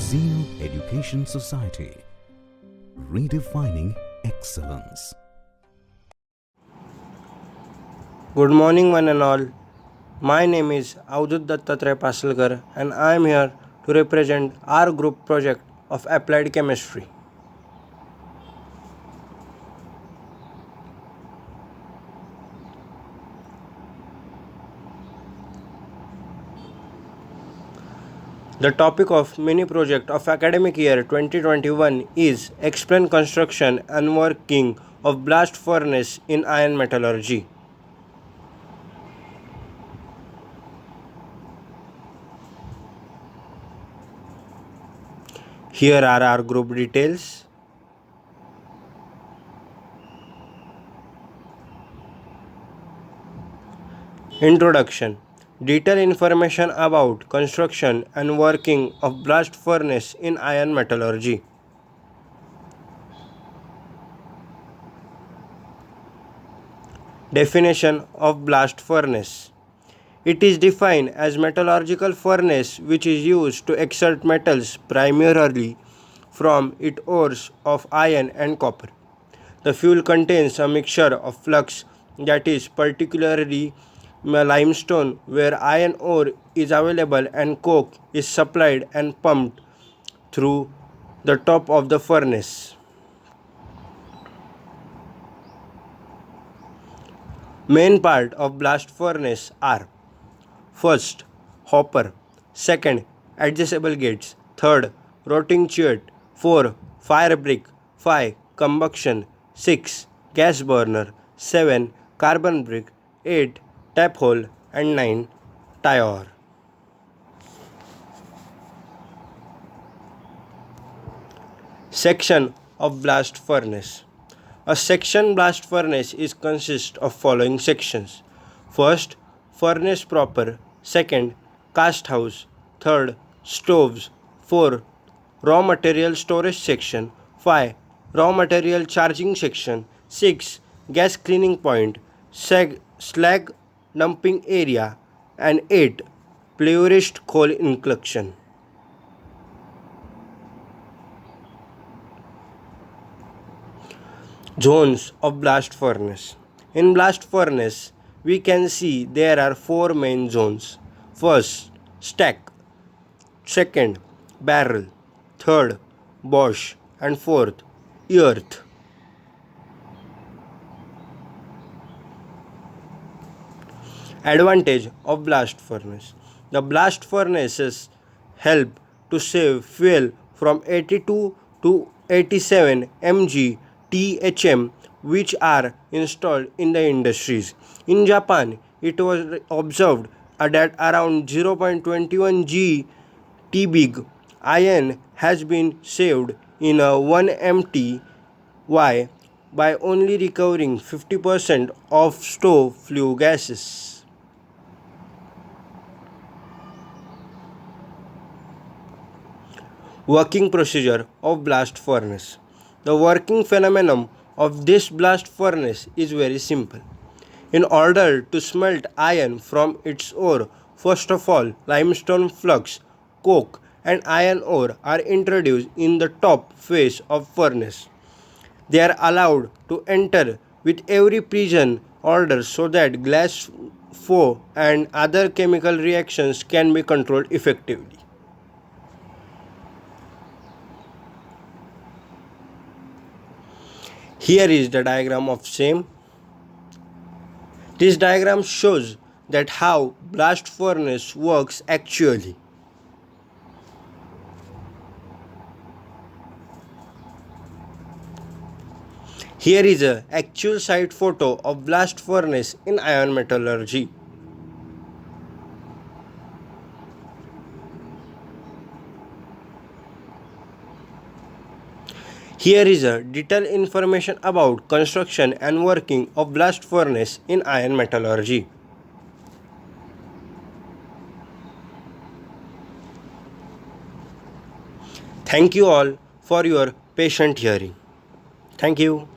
Zeal Education Society, redefining excellence. Good morning, one and all. My name is Avdhoot Pasalkar, and I am here to represent our group project of applied chemistry. The topic of mini project of academic year 2021 is explain construction and working of blast furnace in iron metallurgy. Here are our group details. Introduction. Detailed information about construction and working of blast furnace in iron metallurgy. Definition of blast furnace. It is defined as metallurgical furnace which is used to extract metals primarily from its ores of iron and copper. The fuel contains a mixture of flux that is particularly limestone where iron ore is available and coke is supplied and pumped through the top of the furnace. Main part of blast furnace are: first, hopper; second, adjustable gates; third, rotting chute; 4, fire brick; 5, combustion; 6, gas burner; 7, carbon brick; 8, tap hole; and 9, tire. Section of blast furnace. A section blast furnace is consists of following sections: first, furnace proper; second, cast house; third, stoves; 4, raw material storage section; 5, raw material charging section; 6, gas cleaning point; slag dumping area; and 8, fluorist coal inclusion. Zones of blast furnace. In blast furnace, we can see there are 4 main zones. First, stack; second, barrel; third, wash; and fourth, earth. Advantage of blast furnace. The blast furnaces help to save fuel from 82 to 87 mg THM which are installed in the industries. In Japan, it was observed that around 0.21 g T-big iron has been saved in a 1 MT Y by only recovering 50% of stove flue gases. Working procedure of blast furnace. The working phenomenon of this blast furnace is very simple. In order to smelt iron from its ore, first of all, limestone flux, coke, and iron ore are introduced in the top face of furnace. They are allowed to enter with every precision order so that gas flow and other chemical reactions can be controlled effectively. Here is the diagram of same. This diagram shows that how blast furnace works actually. Here is a actual site photo of blast furnace in iron metallurgy. Here is a detailed information about construction and working of blast furnace in iron metallurgy. Thank you all for your patient hearing. Thank you.